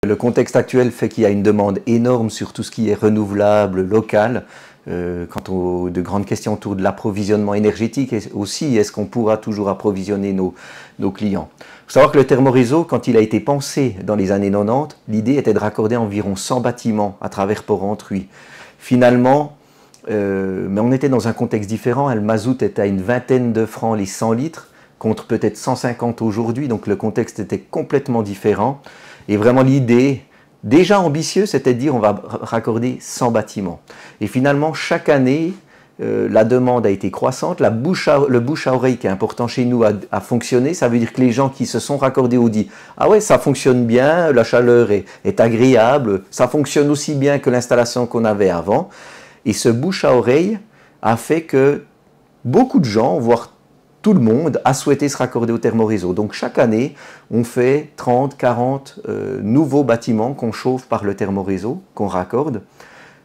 Le contexte actuel fait qu'il y a une demande énorme sur tout ce qui est renouvelable, local. Quant aux de grandes questions autour de l'approvisionnement énergétique et aussi, est-ce qu'on pourra toujours approvisionner nos clients? Il faut savoir que le thermoréseau, quand il a été pensé dans les années 90, l'idée était de raccorder environ 100 bâtiments à travers Port-Rentruy. Finalement, mais on était dans un contexte différent, le mazout était à une vingtaine de francs les 100 litres, contre peut-être 150 aujourd'hui, donc le contexte était complètement différent. Et vraiment l'idée, déjà ambitieux, c'était de dire on va raccorder 100 bâtiments. Et finalement, chaque année, la demande a été croissante, le bouche à oreille qui est important chez nous a fonctionné. Ça veut dire que les gens qui se sont raccordés ont dit « Ah ouais, ça fonctionne bien, la chaleur est agréable, ça fonctionne aussi bien que l'installation qu'on avait avant ». Et ce bouche à oreille a fait que beaucoup de gens, voire tout le monde, a souhaité se raccorder au thermoréseau. Donc chaque année, on fait 30, 40 nouveaux bâtiments qu'on chauffe par le thermoréseau, qu'on raccorde.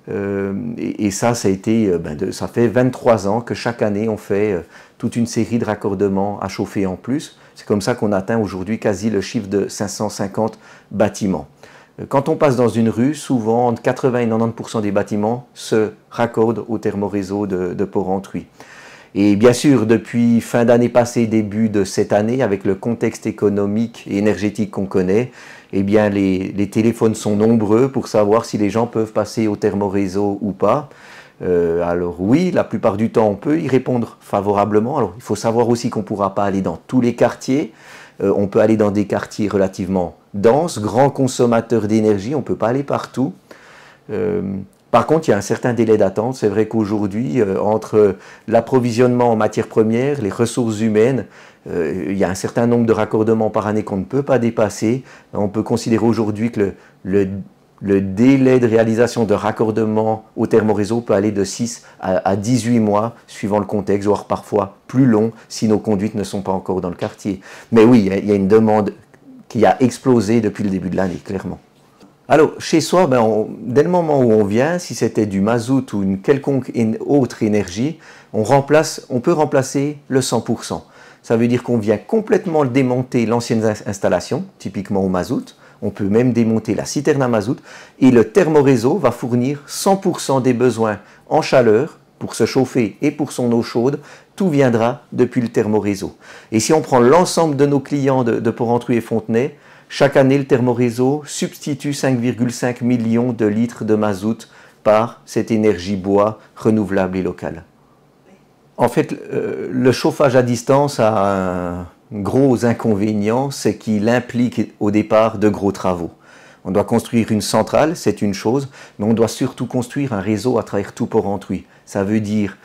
Et ça, ça fait 23 ans que chaque année, on fait toute une série de raccordements à chauffer en plus. C'est comme ça qu'on atteint aujourd'hui quasi le chiffre de 550 bâtiments. Quand on passe dans une rue, souvent entre 80 et 90% des bâtiments se raccordent au thermoréseau de Port-Rentruy. Et bien sûr, depuis fin d'année passée, début de cette année, avec le contexte économique et énergétique qu'on connaît, eh bien les téléphones sont nombreux pour savoir si les gens peuvent passer au thermoréseau ou pas. Alors oui, la plupart du temps, on peut y répondre favorablement. Alors il faut savoir aussi qu'on ne pourra pas aller dans tous les quartiers. On peut aller dans des quartiers relativement denses, grands consommateurs d'énergie, on ne peut pas aller partout. Par contre, il y a un certain délai d'attente. C'est vrai qu'aujourd'hui, entre l'approvisionnement en matières premières, les ressources humaines, il y a un certain nombre de raccordements par année qu'on ne peut pas dépasser. On peut considérer aujourd'hui que le délai de réalisation de raccordement au thermoréseau peut aller de 6 à 18 mois, suivant le contexte, voire parfois plus long, si nos conduites ne sont pas encore dans le quartier. Mais oui, il y a une demande qui a explosé depuis le début de l'année, clairement. Alors, chez soi, dès le moment où on vient, si c'était du mazout ou une quelconque autre énergie, on peut remplacer le 100%. Ça veut dire qu'on vient complètement démonter l'ancienne installation, typiquement au mazout. On peut même démonter la citerne à mazout. Et le thermoréseau va fournir 100% des besoins en chaleur pour se chauffer et pour son eau chaude. Tout viendra depuis le thermoréseau. Et si on prend l'ensemble de nos clients de Port-Rentruy et Fontenay, chaque année, le thermoréseau substitue 5,5 millions de litres de mazout par cette énergie bois renouvelable et locale. En fait, le chauffage à distance a un gros inconvénient, c'est qu'il implique au départ de gros travaux. On doit construire une centrale, c'est une chose, mais on doit surtout construire un réseau à travers tout Port-Rentruy. Ça veut dire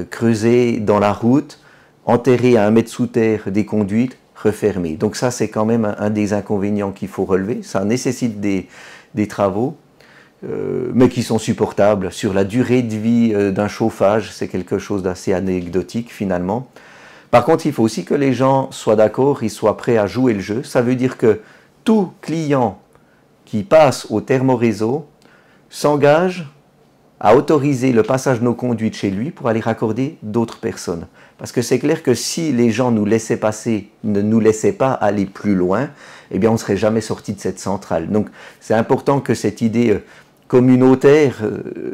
creuser dans la route, enterrer à 1 mètre sous terre des conduites, refermer. Donc ça, c'est quand même un des inconvénients qu'il faut relever. Ça nécessite des travaux, mais qui sont supportables. Sur la durée de vie d'un chauffage, c'est quelque chose d'assez anecdotique finalement. Par contre, il faut aussi que les gens soient d'accord, ils soient prêts à jouer le jeu. Ça veut dire que tout client qui passe au thermoréseau s'engage à autoriser le passage de nos conduites chez lui pour aller raccorder d'autres personnes. Parce que c'est clair que si les gens nous laissaient passer, ne nous laissaient pas aller plus loin, eh bien on ne serait jamais sorti de cette centrale. Donc c'est important que cette idée communautaire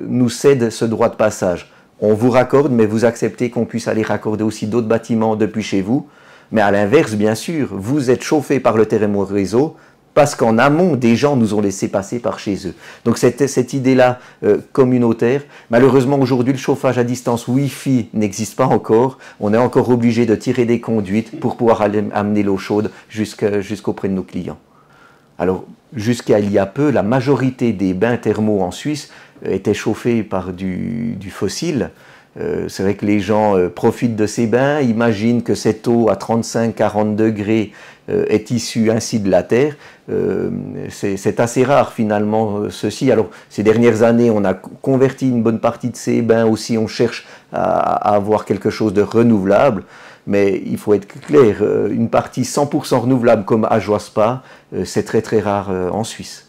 nous cède ce droit de passage. On vous raccorde, mais vous acceptez qu'on puisse aller raccorder aussi d'autres bâtiments depuis chez vous. Mais à l'inverse, bien sûr, vous êtes chauffé par le thermoréseau, parce qu'en amont, des gens nous ont laissé passer par chez eux. Donc cette idée-là communautaire, malheureusement aujourd'hui le chauffage à distance Wi-Fi n'existe pas encore. On est encore obligé de tirer des conduites pour pouvoir amener l'eau chaude jusqu'auprès de nos clients. Alors jusqu'à il y a peu, la majorité des bains thermaux en Suisse étaient chauffés par du fossile. C'est vrai que les gens profitent de ces bains, imaginent que cette eau à 35-40 degrés est issue ainsi de la terre. C'est assez rare finalement ceci. Alors ces dernières années, on a converti une bonne partie de ces bains aussi, on cherche à avoir quelque chose de renouvelable. Mais il faut être clair, une partie 100% renouvelable comme Ajoie Spa, c'est très très rare en Suisse.